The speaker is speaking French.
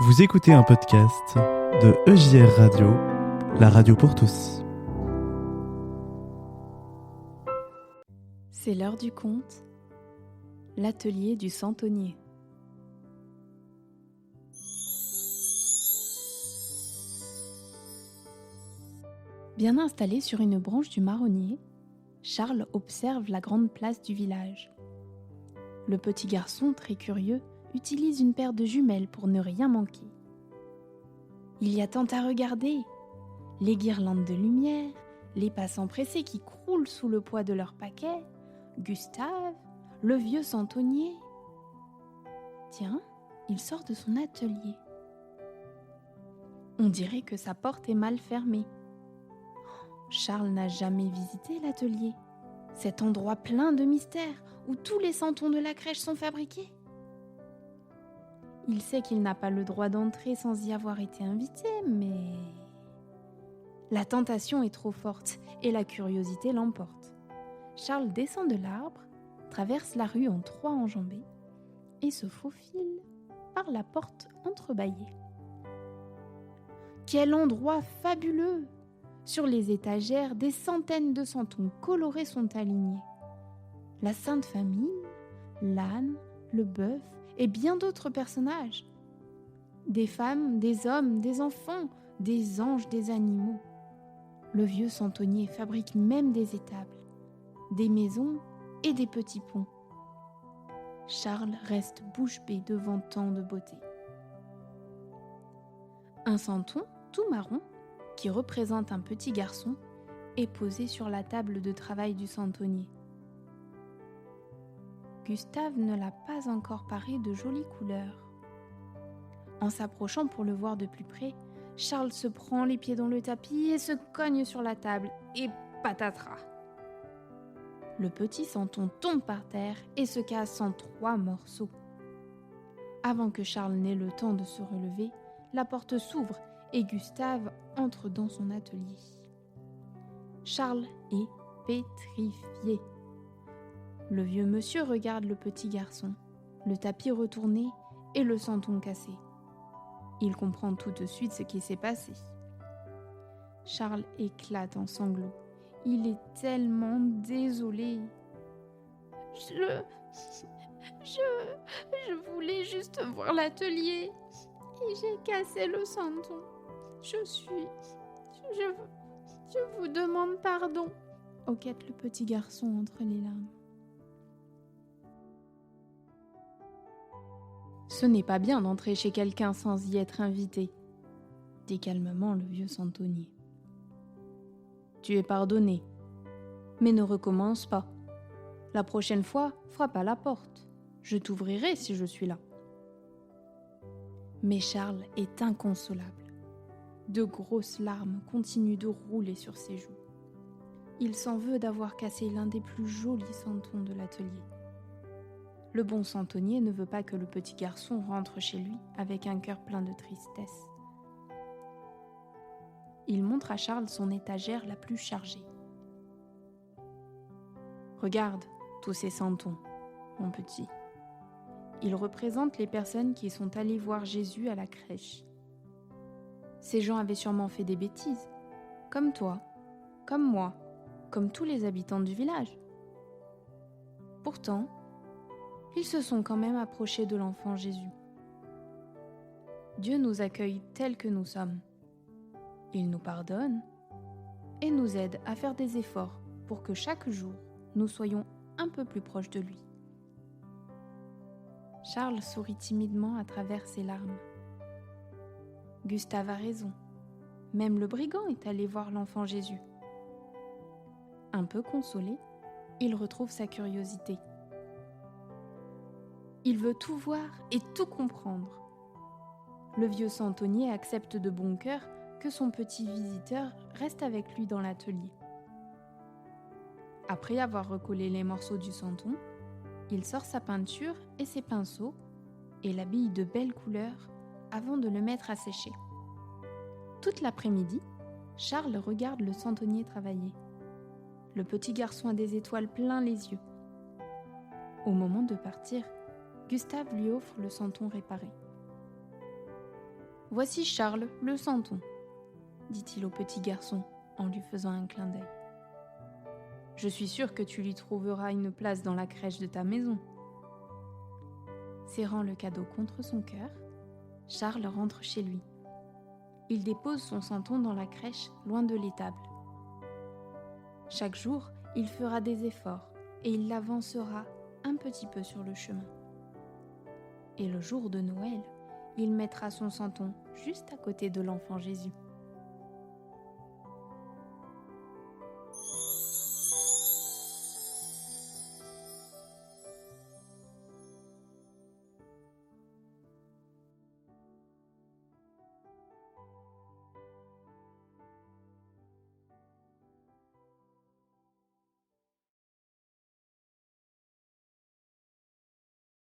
Vous écoutez un podcast de EJR Radio, la radio pour tous. C'est l'heure du conte, l'atelier du centenier. Bien installé sur une branche du marronnier, Charles observe la grande place du village. Le petit garçon, très curieux, utilise une paire de jumelles pour ne rien manquer. Il y a tant à regarder, les guirlandes de lumière, les passants pressés qui croulent sous le poids de leurs paquets, Gustave, le vieux centenier. Tiens, il sort de son atelier. On dirait que sa porte est mal fermée. Charles n'a jamais visité l'atelier, cet endroit plein de mystères où tous les santons de la crèche sont fabriqués. Il sait qu'il n'a pas le droit d'entrer sans y avoir été invité, mais la tentation est trop forte et la curiosité l'emporte. Charles descend de l'arbre, traverse la rue en 3 enjambées et se faufile par la porte entrebâillée. Quel endroit fabuleux! Sur les étagères, des centaines de santons colorés sont alignés. La Sainte Famille, l'âne, le bœuf et bien d'autres personnages. Des femmes, des hommes, des enfants, des anges, des animaux. Le vieux centenier fabrique même des étables, des maisons et des petits ponts. Charles reste bouche bée devant tant de beauté. Un santon, tout marron, qui représente un petit garçon, est posé sur la table de travail du centenier. Gustave ne l'a pas encore paré de jolies couleurs. En s'approchant pour le voir de plus près, Charles se prend les pieds dans le tapis et se cogne sur la table, et patatras! Le petit santon tombe par terre et se casse en 3 morceaux. Avant que Charles n'ait le temps de se relever, la porte s'ouvre et Gustave entre dans son atelier. Charles est pétrifié. Le vieux monsieur regarde le petit garçon, le tapis retourné et le santon cassé. Il comprend tout de suite ce qui s'est passé. Charles éclate en sanglots. Il est tellement désolé. Je voulais juste voir l'atelier et j'ai cassé le santon. Je vous demande pardon, hoquette le petit garçon entre les larmes. Ce n'est pas bien d'entrer chez quelqu'un sans y être invité, dit calmement le vieux centenier. Tu es pardonné, mais ne recommence pas. La prochaine fois, frappe à la porte. Je t'ouvrirai si je suis là. Mais Charles est inconsolable. De grosses larmes continuent de rouler sur ses joues. Il s'en veut d'avoir cassé l'un des plus jolis santons de l'atelier. Le bon centenier ne veut pas que le petit garçon rentre chez lui avec un cœur plein de tristesse. Il montre à Charles son étagère la plus chargée. Regarde tous ces santons, mon petit. Ils représentent les personnes qui sont allées voir Jésus à la crèche. Ces gens avaient sûrement fait des bêtises, comme toi, comme moi, comme tous les habitants du village. Pourtant, ils se sont quand même approchés de l'enfant Jésus. Dieu nous accueille tels que nous sommes. Il nous pardonne et nous aide à faire des efforts pour que chaque jour, nous soyons un peu plus proches de lui. Charles sourit timidement à travers ses larmes. Gustave a raison. Même le brigand est allé voir l'enfant Jésus. Un peu consolé, il retrouve sa curiosité. Il veut tout voir et tout comprendre. Le vieux centenier accepte de bon cœur que son petit visiteur reste avec lui dans l'atelier. Après avoir recollé les morceaux du santon, il sort sa peinture et ses pinceaux et l'habille de belles couleurs avant de le mettre à sécher. Toute l'après-midi, Charles regarde le centenier travailler. Le petit garçon a des étoiles plein les yeux. Au moment de partir, Gustave lui offre le santon réparé. Voici Charles, le santon, dit-il au petit garçon en lui faisant un clin d'œil. Je suis sûr que tu lui trouveras une place dans la crèche de ta maison. Serrant le cadeau contre son cœur, Charles rentre chez lui. Il dépose son santon dans la crèche, loin de l'étable. Chaque jour, il fera des efforts et il l'avancera un petit peu sur le chemin. Et le jour de Noël, il mettra son santon juste à côté de l'enfant Jésus.